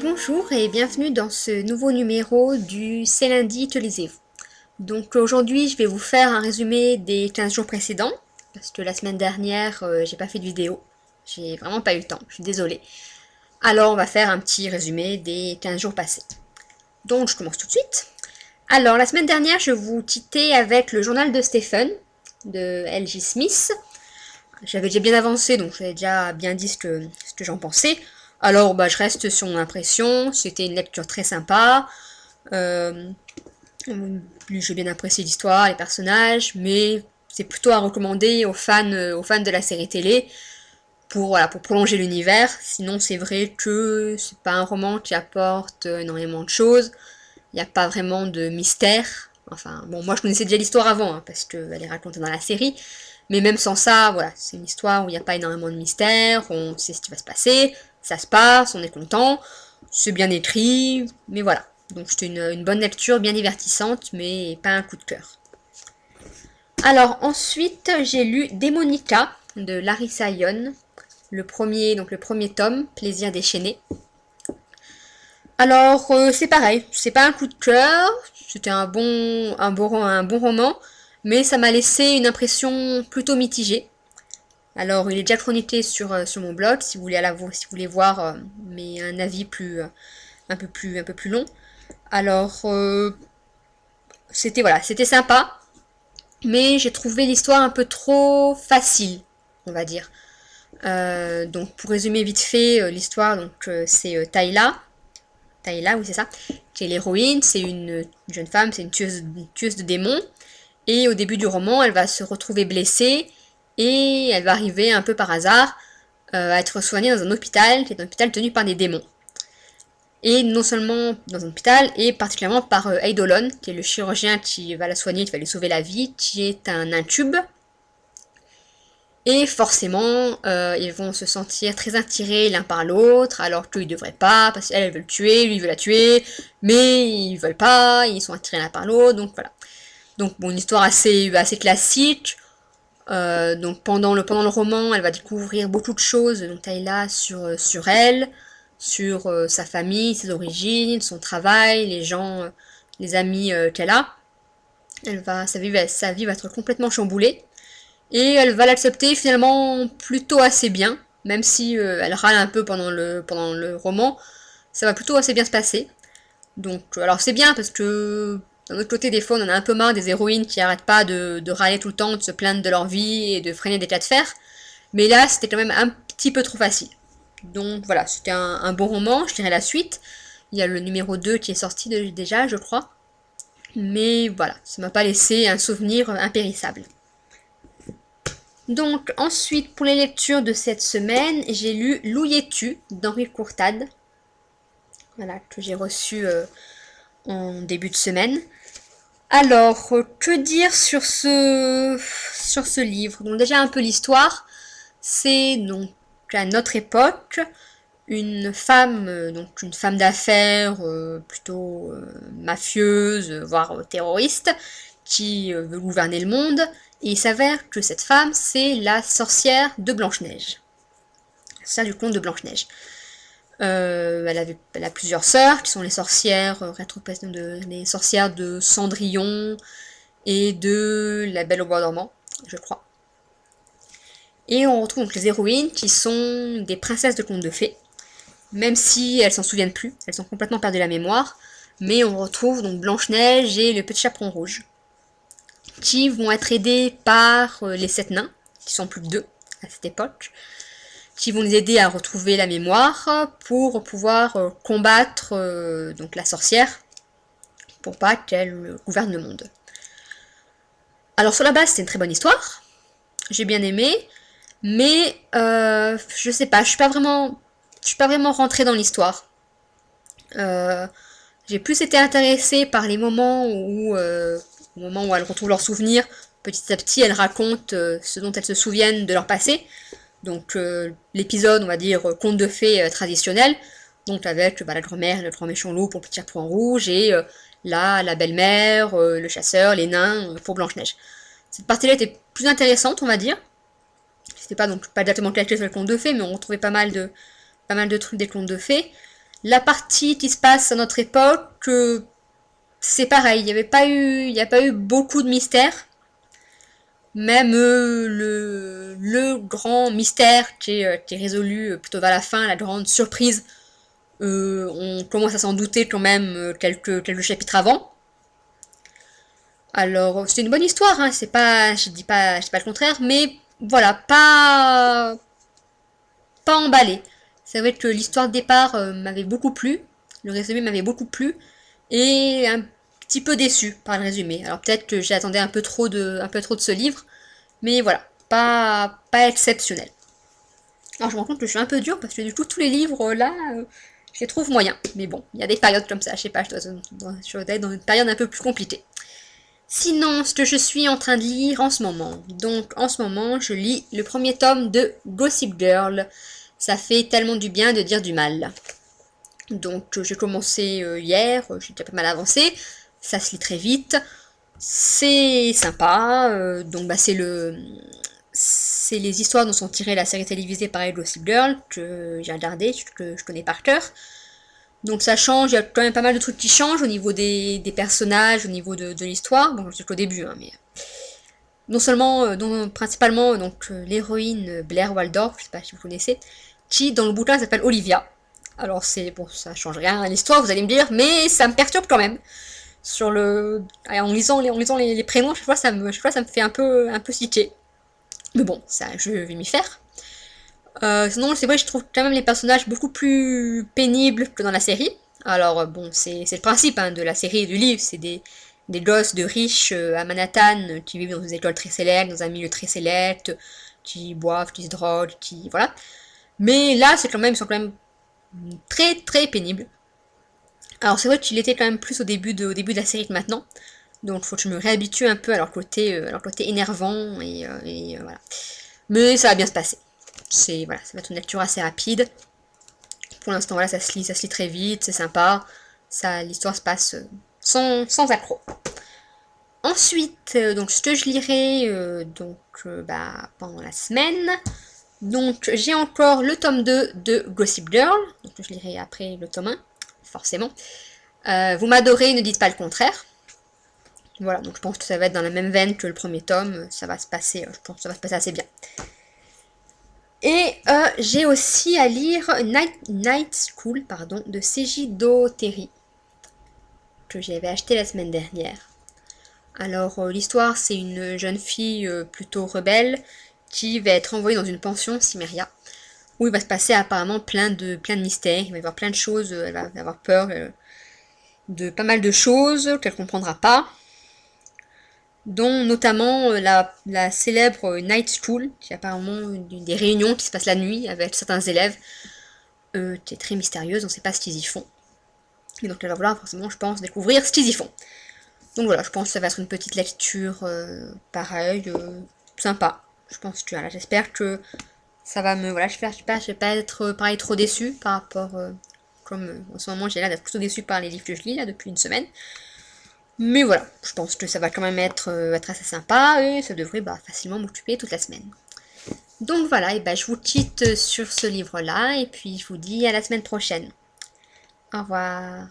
Bonjour et bienvenue dans ce nouveau numéro du C'est lundi, te lisez-vous. Donc aujourd'hui je vais vous faire un résumé des 15 jours précédents, parce que la semaine dernière j'ai pas fait de vidéo, j'ai vraiment pas eu le temps, je suis désolée. Alors on va faire un petit résumé des 15 jours passés. Donc je commence tout de suite. Alors la semaine dernière je vous titais avec le journal de Stephen, de L.J. Smith. J'avais déjà bien avancé, donc j'avais déjà bien dit ce que j'en pensais. Alors, je reste sur mon impression. C'était une lecture très sympa. J'ai bien apprécié l'histoire, les personnages, mais c'est plutôt à recommander aux fans de la série télé pour prolonger l'univers. Sinon, c'est vrai que c'est pas un roman qui apporte énormément de choses. Il n'y a pas vraiment de mystère. Enfin, bon, moi je connaissais déjà l'histoire avant, hein, parce qu'elle est racontée dans la série. Mais même sans ça, voilà, c'est une histoire où il n'y a pas énormément de mystère, on sait ce qui va se passer, ça se passe, on est content, c'est bien écrit, mais voilà. Donc c'était une bonne lecture, bien divertissante, mais pas un coup de cœur. Alors ensuite, j'ai lu Démonica de Larissa Young, le premier tome, Plaisir déchaîné. Alors c'est pareil, c'est pas un coup de cœur, c'était un bon roman, mais ça m'a laissé une impression plutôt mitigée. Alors il est déjà chroniqué sur mon blog si vous voulez voir mais un avis un peu plus long. Alors c'était sympa, mais j'ai trouvé l'histoire un peu trop facile, on va dire. Donc pour résumer vite fait l'histoire, c'est Tayla, oui c'est ça, qui est l'héroïne, c'est une jeune femme, c'est une tueuse de démons, et au début du roman elle va se retrouver blessée, et elle va arriver un peu par hasard à être soignée dans un hôpital, qui est un hôpital tenu par des démons. Et non seulement dans un hôpital, et particulièrement par Eidolon, qui est le chirurgien qui va la soigner, qui va lui sauver la vie, qui est un incube. Et forcément, ils vont se sentir très attirés l'un par l'autre, alors qu'ils ne devraient pas, parce qu'elle veut le tuer, lui il veut la tuer, mais ils veulent pas, ils sont attirés l'un par l'autre, donc voilà. Donc bon, une histoire assez classique. Donc pendant le roman, elle va découvrir beaucoup de choses, donc Tayla, sur elle, sur sa famille, ses origines, son travail, les gens, les amis qu'elle a. Sa vie va être complètement chamboulée. Et elle va l'accepter finalement plutôt assez bien, même si elle râle un peu pendant le roman, ça va plutôt assez bien se passer. Donc, alors c'est bien parce que d'un autre côté, des fois, on en a un peu marre des héroïnes qui arrêtent pas de râler tout le temps, de se plaindre de leur vie et de freiner des cas de fer. Mais là, c'était quand même un petit peu trop facile. Donc voilà, c'était un bon roman, je dirais la suite. Il y a le numéro 2 qui est sorti déjà, je crois. Mais voilà, ça m'a pas laissé un souvenir impérissable. Donc ensuite, pour les lectures de cette semaine, j'ai lu L'Ouillet-tu d'Henri Courtade. Voilà, que j'ai reçu en début de semaine. Alors, que dire sur ce livre? Donc déjà un peu l'histoire. C'est donc à notre époque une femme d'affaires plutôt mafieuse, voire terroriste, qui veut gouverner le monde. Et il s'avère que cette femme, c'est la sorcière de Blanche-Neige. Ça du conte de Blanche-Neige. Elle a plusieurs sœurs qui sont les sorcières, les sorcières de Cendrillon et de La Belle au bois dormant, je crois. Et on retrouve donc les héroïnes qui sont des princesses de contes de fées, même si elles s'en souviennent plus, elles sont complètement perdues la mémoire. Mais on retrouve donc Blanche-Neige et le Petit Chaperon Rouge, qui vont être aidés par les 7 nains, qui sont plus que 2 à cette époque, qui vont les aider à retrouver la mémoire pour pouvoir combattre donc la sorcière, pour pas qu'elle gouverne le monde. Alors sur la base, c'est une très bonne histoire, j'ai bien aimé, mais je sais pas, je suis pas vraiment rentrée dans l'histoire. J'ai plus été intéressée par les moments où elles retrouvent leurs souvenirs. Petit à petit, elles racontent ce dont elles se souviennent de leur passé. Donc l'épisode, on va dire, conte de fées traditionnel. Donc avec la grand-mère, le grand méchant loup pour Petit Chaperon Rouge et la belle-mère, le chasseur, les nains pour Blanche-Neige. Cette partie-là était plus intéressante, on va dire. C'était pas donc pas exactement calqué sur les contes de fées, mais on retrouvait pas mal de trucs des contes de fées. La partie qui se passe à notre époque, c'est pareil, il n'y a pas eu beaucoup de mystères. Même le grand mystère qui est résolu plutôt vers la fin, la grande surprise, on commence à s'en douter quand même quelques chapitres avant. Alors, c'est une bonne histoire, hein, c'est pas, je dis pas le contraire, mais voilà, pas emballé. C'est vrai que l'histoire de départ m'avait beaucoup plu, le résumé m'avait beaucoup plu, et un petit peu déçu par le résumé. Alors peut-être que j'attendais un peu trop de ce livre, mais voilà, pas exceptionnel. Alors je me rends compte que je suis un peu dure parce que du coup tous les livres là, je les trouve moyens. Mais bon, il y a des périodes comme ça, je sais pas, je dois être dans une période un peu plus compliquée. Sinon, ce que je suis en train de lire en ce moment. Donc en ce moment, je lis le premier tome de Gossip Girl. Ça fait tellement du bien de dire du mal. Donc j'ai commencé hier, j'ai déjà pas mal avancé. Ça se lit très vite. C'est sympa. Donc bah, c'est les histoires dont sont tirées la série télévisée pareil Gossip Girl que j'ai regardé, que je connais par cœur. Donc ça change, il y a quand même pas mal de trucs qui changent au niveau des personnages, au niveau de l'histoire. Bon, c'est qu'au début, hein, mais non seulement, principalement donc l'héroïne Blair Waldorf, je sais pas si vous connaissez, qui dans le bouquin s'appelle Olivia. Alors c'est bon, ça change rien à l'histoire, vous allez me dire, mais ça me perturbe quand même. En lisant les prénoms, chaque fois ça me fait un peu citer. Mais bon, ça, je vais m'y faire. Sinon, c'est vrai, je trouve quand même les personnages beaucoup plus pénibles que dans la série. Alors, bon, c'est le principe hein, de la série et du livre, c'est des gosses de riches à Manhattan qui vivent dans une école très célèbre, dans un milieu très célèbre, qui boivent, qui se droguent, qui... voilà. Mais là, ils sont quand même très très pénibles. Alors, c'est vrai qu'il était quand même plus au début de la série que maintenant. Donc, faut que je me réhabitue un peu à leur côté énervant et voilà. Mais ça va bien se passer. Voilà, ça va être une lecture assez rapide. Pour l'instant, voilà, ça se lit très vite, c'est sympa. L'histoire se passe sans accroc. Ensuite, donc ce que je lirai bah, pendant la semaine. Donc j'ai encore le tome 2 de Gossip Girl. Donc je lirai après le tome 1, forcément. Vous m'adorez, ne dites pas le contraire. Voilà, donc je pense que ça va être dans la même veine que le premier tome. Ça va se passer, je pense que ça va se passer assez bien. Et j'ai aussi à lire Night School de Seiji Terry, que j'avais acheté la semaine dernière. Alors l'histoire, c'est une jeune fille plutôt rebelle qui va être envoyée dans une pension, Cimmeria, où il va se passer apparemment plein de mystères, il va y avoir plein de choses, elle va avoir peur de pas mal de choses qu'elle comprendra pas, dont notamment la célèbre Night School, qui est apparemment des réunions qui se passent la nuit avec certains élèves, qui est très mystérieuse, on ne sait pas ce qu'ils y font. Et donc elle va vouloir forcément, je pense, découvrir ce qu'ils y font. Donc voilà, je pense que ça va être une petite lecture pareille, sympa. Je pense que voilà, j'espère que ça va me... Voilà, je vais pas être pareil trop déçue par rapport... comme en ce moment j'ai l'air d'être plutôt déçue par les livres que je lis là depuis une semaine. Mais voilà, je pense que ça va quand même être assez sympa et ça devrait facilement m'occuper toute la semaine. Donc voilà, et je vous quitte sur ce livre-là et puis je vous dis à la semaine prochaine. Au revoir.